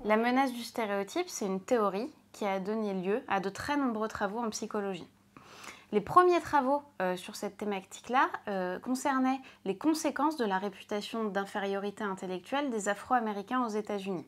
La menace du stéréotype, c'est une théorie qui a donné lieu à de très nombreux travaux en psychologie. Les premiers travaux sur cette thématique-là concernaient les conséquences de la réputation d'infériorité intellectuelle des Afro-Américains aux États-Unis.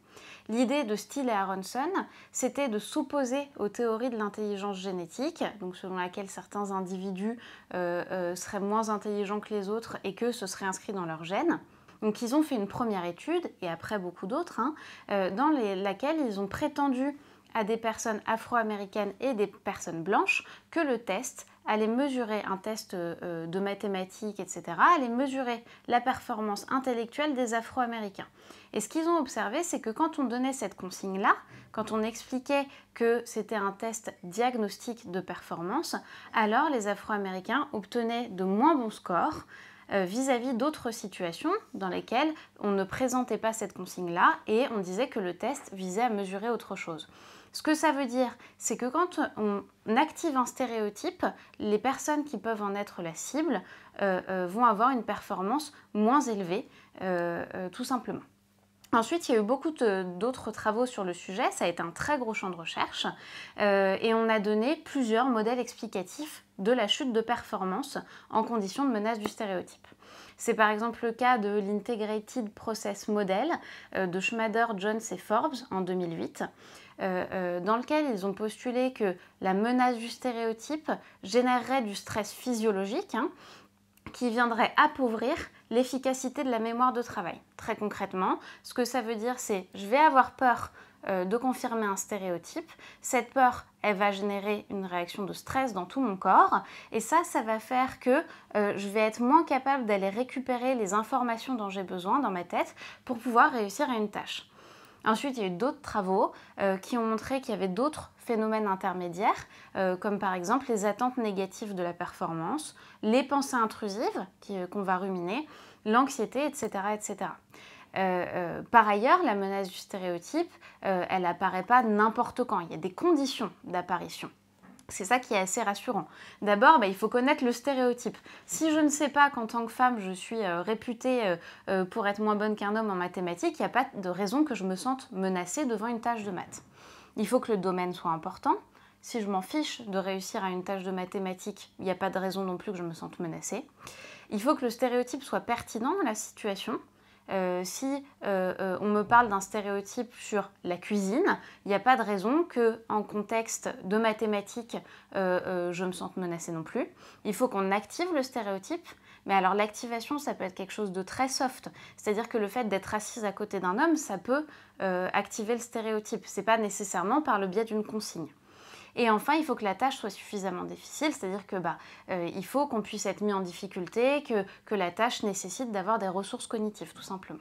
L'idée de Steele et Aronson, c'était de s'opposer aux théories de l'intelligence génétique, donc selon laquelle certains individus seraient moins intelligents que les autres et que ce serait inscrit dans leur gène. Donc ils ont fait une première étude, et après beaucoup d'autres, dans laquelle ils ont prétendu à des personnes afro-américaines et des personnes blanches que le test allait mesurer, un test de mathématiques, etc., allait mesurer la performance intellectuelle des afro-américains. Et ce qu'ils ont observé, c'est que quand on donnait cette consigne-là, quand on expliquait que c'était un test diagnostique de performance, alors les afro-américains obtenaient de moins bons scores vis-à-vis d'autres situations dans lesquelles on ne présentait pas cette consigne-là et on disait que le test visait à mesurer autre chose. Ce que ça veut dire, c'est que quand on active un stéréotype, les personnes qui peuvent en être la cible vont avoir une performance moins élevée, tout simplement. Ensuite, il y a eu beaucoup d'autres travaux sur le sujet, ça a été un très gros champ de recherche, et on a donné plusieurs modèles explicatifs de la chute de performance en conditions de menace du stéréotype. C'est par exemple le cas de l'Integrated Process Model de Schmader, Jones et Forbes en 2008, dans lequel ils ont postulé que la menace du stéréotype générerait du stress physiologique, qui viendrait appauvrir l'efficacité de la mémoire de travail. Très concrètement, ce que ça veut dire, c'est je vais avoir peur de confirmer un stéréotype. Cette peur, elle va générer une réaction de stress dans tout mon corps. Et ça va faire que je vais être moins capable d'aller récupérer les informations dont j'ai besoin dans ma tête pour pouvoir réussir à une tâche. Ensuite, il y a eu d'autres travaux qui ont montré qu'il y avait d'autres phénomènes intermédiaires, comme par exemple les attentes négatives de la performance, les pensées intrusives qu'on va ruminer, l'anxiété, etc. etc. Par ailleurs, la menace du stéréotype, elle n'apparaît pas n'importe quand, il y a des conditions d'apparition. C'est ça qui est assez rassurant. D'abord, il faut connaître le stéréotype. Si je ne sais pas qu'en tant que femme, je suis réputée pour être moins bonne qu'un homme en mathématiques, il n'y a pas de raison que je me sente menacée devant une tâche de maths. Il faut que le domaine soit important. Si je m'en fiche de réussir à une tâche de mathématiques, il n'y a pas de raison non plus que je me sente menacée. Il faut que le stéréotype soit pertinent à la situation. Si on me parle d'un stéréotype sur la cuisine, il n'y a pas de raison qu'en contexte de mathématiques, je me sente menacée non plus. Il faut qu'on active le stéréotype, mais alors l'activation, ça peut être quelque chose de très soft. C'est-à-dire que le fait d'être assise à côté d'un homme, ça peut activer le stéréotype. Ce n'est pas nécessairement par le biais d'une consigne. Et enfin, il faut que la tâche soit suffisamment difficile, c'est-à-dire que il faut qu'on puisse être mis en difficulté, que la tâche nécessite d'avoir des ressources cognitives, tout simplement.